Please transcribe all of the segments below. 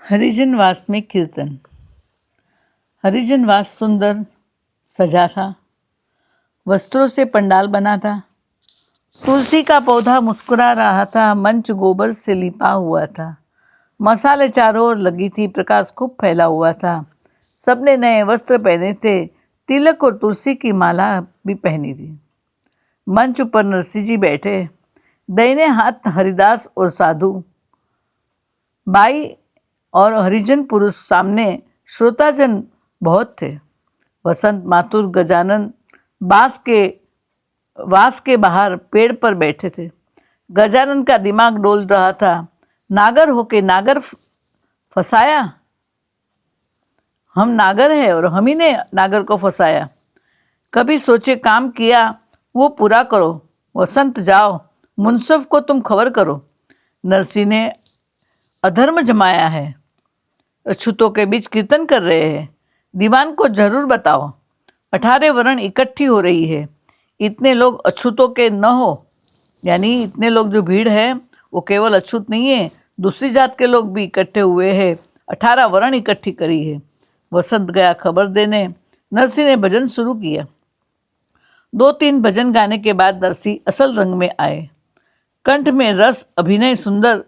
हरिजनवास में कीर्तन। हरिजनवास सुंदर सजा था, वस्त्रों से पंडाल बना था। तुलसी का पौधा मुस्कुरा रहा था, मंच गोबर से लिपा हुआ था। मसाले चारों ओर लगी थी, प्रकाश खूब फैला हुआ था। सबने नए वस्त्र पहने थे, तिलक और तुलसी की माला भी पहनी थी। मंच ऊपर नरसिंह जी बैठे, दाहिने हाथ हरिदास और साधु, बाई और हरिजन पुरुष सामने। श्रोताजन बहुत थे। वसंत माथुर गजानन वास के बाहर पेड़ पर बैठे थे। गजानन का दिमाग डोल रहा था। नागर होके नागर फंसाया। हम नागर है और हम ही ने नागर को फंसाया। कभी सोचे काम किया वो पूरा करो। वसंत जाओ, मुंसफ को तुम खबर करो। नरसिंह ने अधर्म जमाया है, अछूतों के बीच कीर्तन कर रहे हैं। दीवान को जरूर बताओ। 18 वर्ण इकट्ठी हो रही है। इतने लोग अछूतों के न हो, यानी इतने लोग जो भीड़ है वो केवल अछूत नहीं है, दूसरी जात के लोग भी इकट्ठे हुए हैं। 18 वर्ण इकट्ठी करी है। वसंत गया खबर देने। नरसिंह ने भजन शुरू किया। 2-3 भजन गाने के बाद नरसिंह असल रंग में आए। कंठ में रस, अभिनय सुंदर,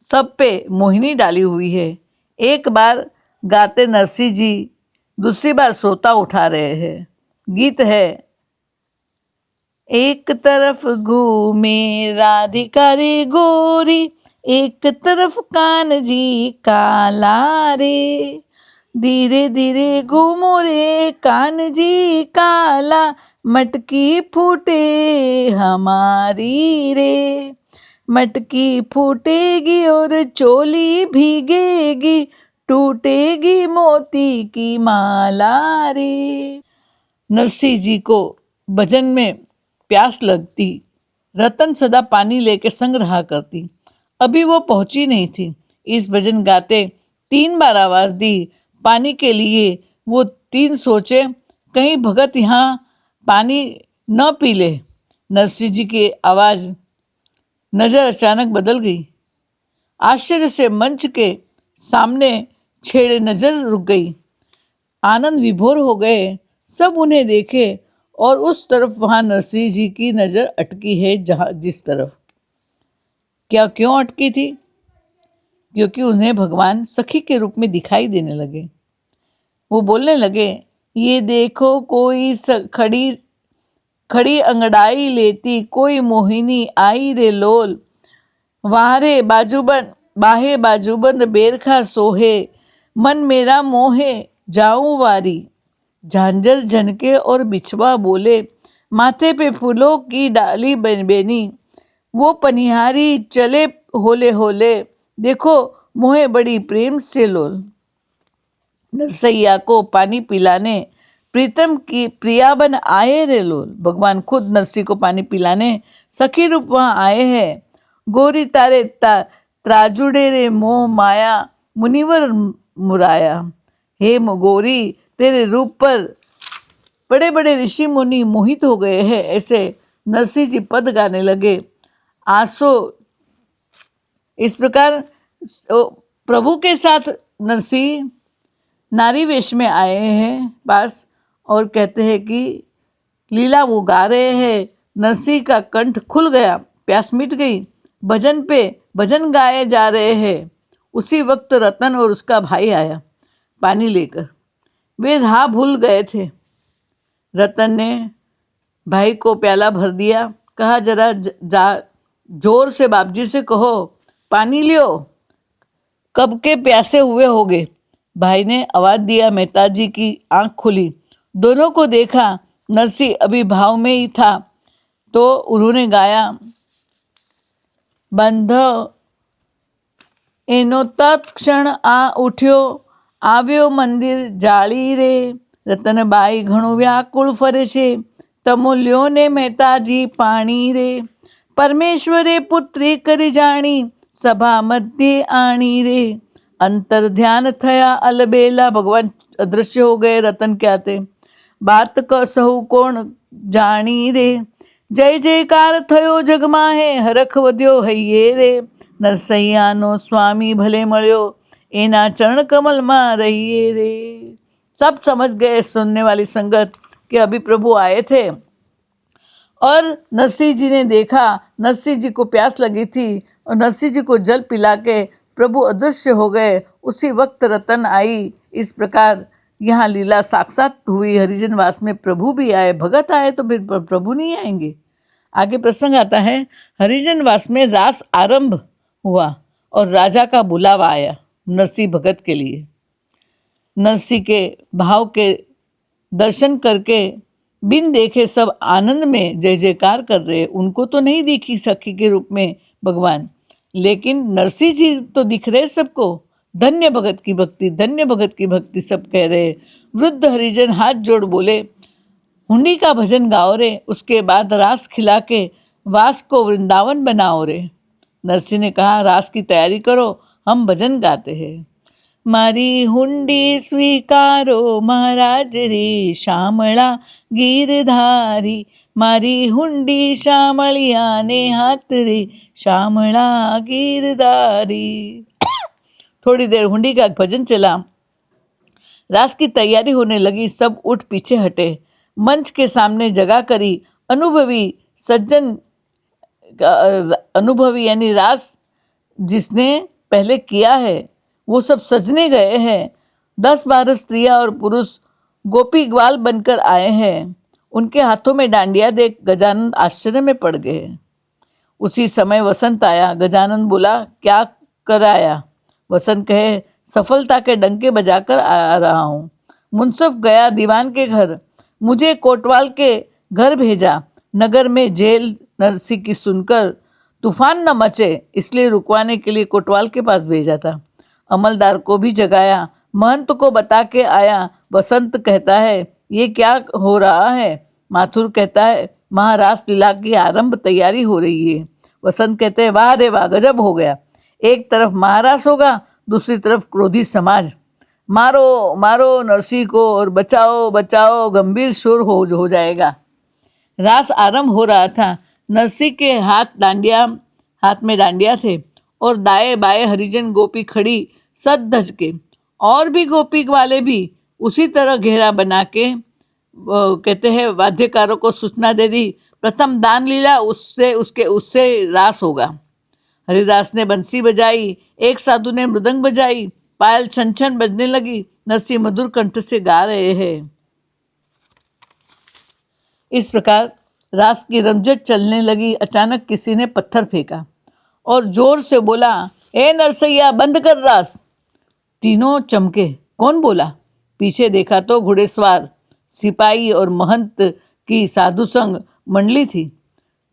सब पे मोहिनी डाली हुई है। एक बार गाते नरसिंह जी, दूसरी बार श्रोता उठा रहे हैं। गीत है, एक तरफ घूमे राधिका रे गोरी, एक तरफ कान जी काला रे। धीरे धीरे घूमो रे कान जी काला, मटकी फूटे हमारी रे। मटकी फूटेगी और चोली भीगेगी, टूटेगी मोती की माला रे। नरसिंह जी को भजन में प्यास लगती। रतन सदा पानी लेके संग रहा करती। अभी वो पहुंची नहीं थी। इस भजन गाते 3 बार आवाज दी पानी के लिए। वो 3 सोचे कहीं भगत यहाँ पानी न पी ले। नरसिंह जी की आवाज नजर अचानक बदल गई। आश्चर्य से मंच के सामने छेड़े नजर रुक गई। आनंद विभोर हो गए। सब उन्हें देखे और उस तरफ वहां नरसिंह जी की नजर अटकी है, जहां जिस तरफ। क्यों अटकी थी? क्योंकि उन्हें भगवान सखी के रूप में दिखाई देने लगे। वो बोलने लगे, ये देखो कोई खड़ी अंगड़ाई लेती, कोई मोहिनी आई रे लोल। वाहरे बाजूबंद बेरखा सोहे, मन मेरा मोहे जाऊं वारी। झांझर झनके और बिछवा बोले, माथे पे फूलों की डाली बेनी। वो पनिहारी चले होले होले, देखो मोहे बड़ी प्रेम से लोल। नरसैया को पानी पिलाने प्रीतम की प्रिया बन आए रे लोल। भगवान खुद नरसिंह को पानी पिलाने सखी रूप वहां आए हैं। गोरी तारे त्राजुड़े रे मोह माया, मुनिवर मुराया। हे गोरी, तेरे रूप पर बड़े बड़े ऋषि मुनि मोहित हो गए हैं। ऐसे नरसिंह जी पद गाने लगे। आसो इस प्रकार प्रभु के साथ नरसिंह नारी वेश में आए हैं पास, और कहते हैं कि लीला वो गा रहे हैं। नरसिंह का कंठ खुल गया, प्यास मिट गई। भजन पे भजन गाए जा रहे हैं। उसी वक्त रतन और उसका भाई आया पानी लेकर। वे राह भूल गए थे। रतन ने भाई को प्याला भर दिया। कहा, जरा जोर से बापजी से कहो पानी लियो, कब के प्यासे हुए होगे। भाई ने आवाज दिया। मेहताजी की आंख खुली। दोनों को देखा। नरसिंह अभी भाव में ही था तो उन्होंने गाया, बंध एनो तत्क्षण आ उठ्यो, આવ્યો મંદિર જાળી રે। રતનબાઈ ઘણું વ્યાકુળ ફરે છે, તમો લ્યો ને મહેતાજી પાણી રે। પરમેશ્વરે પુત્રી કરી જાણી, સભા મધ્યે આણી રે। अंतर ध्यान थया अलबेला। भगवान अदृश्य हो गए रतन के आते। बात क सहु कोण जाणी रे। जय जयकार थयो जगमा है, हरख वध्यो हइये रे। नरसैयानो स्वामी भले मळ्यो, एना चरण कमल मां रहिए रे। सब समझ गए सुनने वाली संगत कि अभी प्रभु आए थे और नरसिंह जी ने देखा, नरसिंह जी को प्यास लगी थी और नरसिंह जी को जल पिला के प्रभु अदृश्य हो गए। उसी वक्त रतन आई। इस प्रकार यहाँ लीला साक्षात हुई। हरिजनवास में प्रभु भी आए, भगत आए तो फिर प्रभु नहीं आएंगे। आगे प्रसंग आता है, हरिजनवास में रास आरंभ हुआ और राजा का बुलावा आया नरसिंह भगत के लिए। नरसिंह के भाव के दर्शन करके बिन देखे सब आनंद में जय जयकार कर रहे। उनको तो नहीं दिखी सखी के रूप में भगवान, लेकिन नरसिंह जी तो दिख रहे सबको। धन्य भगत की भक्ति, धन्य भगत की भक्ति सब कह रहे। वृद्ध हरिजन हाथ जोड़ बोले, हुंडी का भजन गाओ रे, उसके बाद रास खिला के वास को वृंदावन बनाओ रे। नरसिंह ने कहा, रास की तैयारी करो, हम भजन गाते हैं। मारी हुंडी स्वीकारो महाराज रे, श्यामला गिरधारी। मारी हुंडी श्यामलिया ने हाथ रे, श्यामला गिरधारी। थोड़ी देर हुंडी का भजन चला, रास की तैयारी होने लगी। सब उठ पीछे हटे, मंच के सामने जगह करी। अनुभवी सज्जन, अनुभवी यानी रास जिसने पहले किया है वो सब सजने गए हैं। 10-12 स्त्रियां और पुरुष गोपी ग्वाल बनकर आए हैं। उनके हाथों में डांडिया देख गजानन आश्चर्य में पड़ गए। उसी समय वसंत आया। गजानन बोला, क्या कराया? वसंत कहे, सफलता के डंके बजाकर आ रहा हूँ। मुंसफ गया दीवान के घर, मुझे कोटवाल के घर भेजा। नगर में जेल नरसिंह की सुनकर तूफान न मचे, इसलिए रुकवाने के लिए कोटवाल के पास भेजा था। अमलदार को भी जगाया, महंत को बता के आया। वसंत कहता है, ये क्या हो रहा है? माथुर कहता है, महारास लीला की आरंभ तैयारी हो रही है। वसंत कहते हैं, वाह रे वाह, गजब हो गया। एक तरफ महारास होगा, दूसरी तरफ क्रोधी समाज। मारो मारो नरसिंह को और बचाओ बचाओ, गंभीर शोर हो जाएगा। रास आरंभ हो रहा था। नरसिंह के हाथ में डांडिया थे और दाएं बाएं हरिजन गोपी खड़ी सज धज के, और भी गोपी वाले भी उसी तरह घेरा बना के कहते हैं, वाद्यकारों को सूचना दे दी, प्रथम दान लीला, उससे रास होगा। हरिदास ने बंसी बजाई, एक साधु ने मृदंग बजाई, पायल छन छन बजने लगी। नरसिंह मधुर कंठ से गा रहे हैं। इस प्रकार रास की रमझट चलने लगी। अचानक किसी ने पत्थर फेंका और जोर से बोला, ए नरसैया, बंद कर रास। तीनों चमके। कौन बोला? पीछे देखा तो घुड़ेसवार, सिपाही और महंत की साधु संग मंडली थी।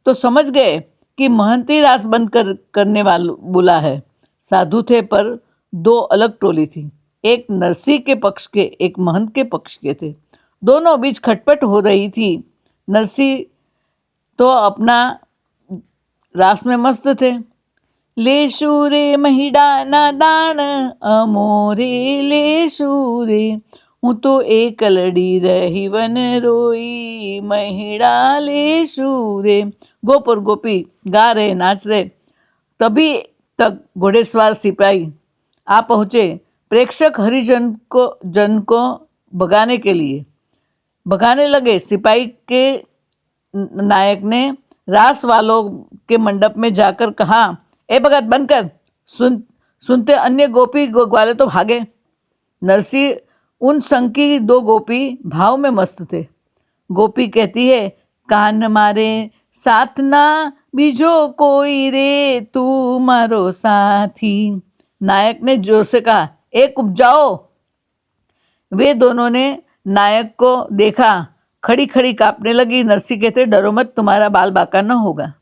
तो समझ गए कि महंत ही रास बंद करने वाला बोला है। साधु थे पर दो अलग टोली थी, एक नरसिंह के पक्ष के, एक महंत के पक्ष के थे। दोनों बीच खटपट हो रही थी। नरसिंह तो अपना रास में मस्त थे। ले शूरे महिड़ा ना दान अमोरे ले शूरे, हूँ तो एक लड़ी रही वन रोई महिड़ा ले शूरे। गोप और गोपी गा रहे, नाच रहे। तभी तक घोड़ेसवार सिपाही आ पहुँचे। प्रेक्षक हरिजन को भगाने के लिए भगाने लगे। सिपाही के नायक ने रास वालों के मंडप में जाकर कहा, ए भगत, बंद कर। सुनते अन्य गोपी ग्वाले तो भागे। नरसिंह उन संग की दो गोपी भाव में मस्त थे। गोपी कहती है, कान मारे साथ ना बीजो कोई रे, तू मारो साथी। नायक ने जोर से कहा, एक उपजाओ। वे दोनों ने नायक को देखा, खड़ी खड़ी कांपने लगी। नरसिंह कहते, डरो मत, तुम्हारा बाल बाका न होगा।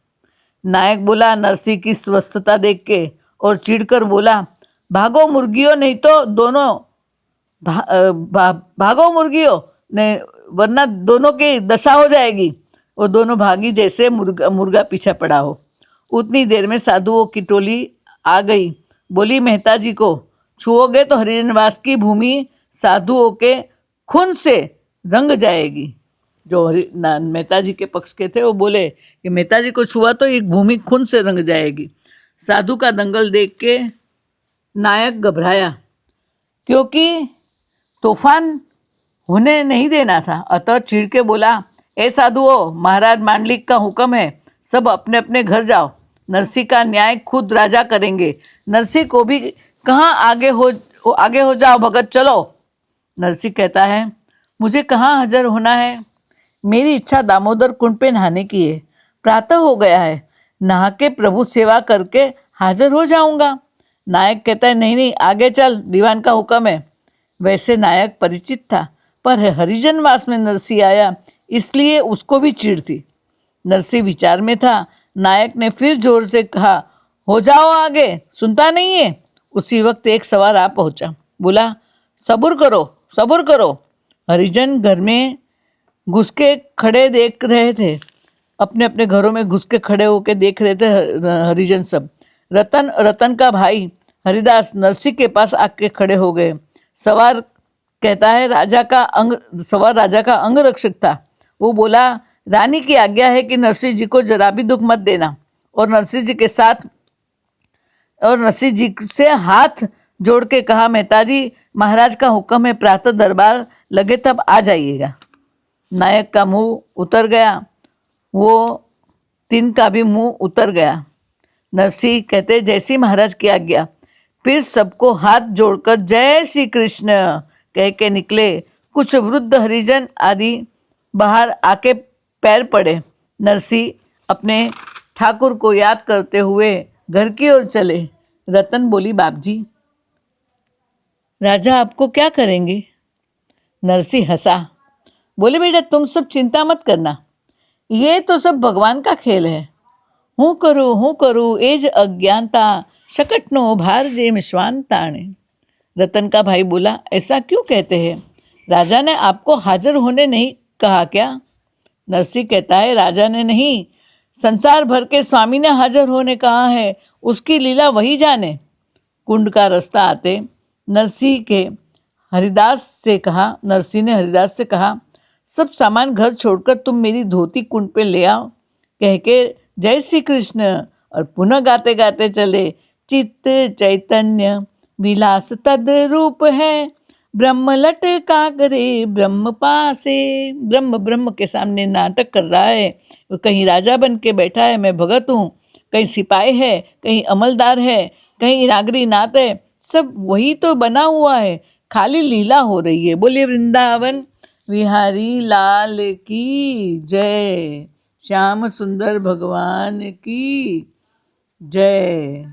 नायक बोला नरसिंह की स्वस्थता देख के और चिढ़कर बोला, भागो मुर्गियों, नहीं तो दोनों भागो मुर्गियों, नहीं वरना दोनों की दशा हो जाएगी। वो दोनों भागी जैसे मुर्गा पीछा पड़ा हो। उतनी देर में साधुओं की टोली आ गई। बोली, मेहता जी को छुओगे तो हरिजनवास की भूमि साधुओं के खून से रंग जाएगी। जो मेहता जी के पक्ष के थे वो बोले कि मेहता जी को छुआ तो एक भूमि खून से रंग जाएगी। साधु का दंगल देख के नायक घबराया क्योंकि तूफान होने नहीं देना था। अतः चिढ़ के बोला, ए साधुओं, महाराज मांडलिक का हुक्म है, सब अपने अपने घर जाओ। नरसी का न्याय खुद राजा करेंगे। नरसी को भी कहाँ आगे हो जाओ भगत, चलो। नरसी कहता है, मुझे कहाँ हाजिर होना है, मेरी इच्छा दामोदर कुंड पे नहाने की है। प्रातः हो गया है, नहा के प्रभु सेवा करके हाजिर हो जाऊंगा। नायक कहता है, नहीं नहीं, आगे चल, दीवान का हुक्म है। वैसे नायक परिचित था, पर हरिजनवास में नरसी आया, इसलिए उसको भी चिढ़ थी। नरसी विचार में था। नायक ने फिर जोर से कहा, हो जाओ आगे, सुनता नहीं है। उसी वक्त एक सवार आ पहुंचा, बोला, सब्र करो, सब्र करो। हरिजन घर में घुस के खड़े देख रहे थे, अपने अपने घरों में घुस के खड़े होके देख रहे थे हरिजन सब। रतन का भाई हरिदास नरसी के पास आके खड़े हो गए। सवार कहता है, सवार राजा का अंग रक्षक था। वो बोला, रानी की आज्ञा है कि नरसी जी को जरा भी दुख मत देना। और नरसी जी से हाथ जोड़ के कहा, मेहताजी, महाराज का हुक्म है, प्रातः दरबार लगे तब आ जाइएगा। नायक का मुंह उतर गया, वो तीन का भी मुंह उतर गया। नरसी कहते, जैसी महाराज की आज्ञा। फिर सबको हाथ जोड़कर जय श्री कृष्ण कह के निकले। कुछ वृद्ध हरिजन आदि बाहर आके पैर पड़े। नरसी अपने ठाकुर को याद करते हुए घर की ओर चले। रतन बोली, बाप जी, राजा आपको क्या करेंगे? नरसी हंसा, बोले, बेटा तुम सब चिंता मत करना, ये तो सब भगवान का खेल है। हूँ करूँ एज अज्ञानता, शकटनो भार जे मिश्वान ताणे। रतन का भाई बोला, ऐसा क्यों कहते हैं? राजा ने आपको हाजिर होने नहीं कहा क्या? नरसी कहता है, राजा ने नहीं, संसार भर के स्वामी ने हाजिर होने कहा है, उसकी लीला वही जाने। कुंड का रास्ता आते नरसी ने हरिदास से कहा, सब सामान घर छोड़कर तुम मेरी धोती कुंड पे ले आओ। कह के जय श्री कृष्ण और पुनः गाते गाते चले। चित्त चैतन्य विलास तद रूप है, ब्रह्म लटका करे ब्रह्म पासे। ब्रह्म के सामने नाटक कर रहा है। कहीं राजा बन के बैठा है, मैं भगत हूँ, कहीं सिपाही है, कहीं अमलदार है, कहीं नागरी नाथ है, सब वही तो बना हुआ है, खाली लीला हो रही है। बोलिए वृंदावन विहारी लाल की जय। श्याम सुंदर भगवान की जय।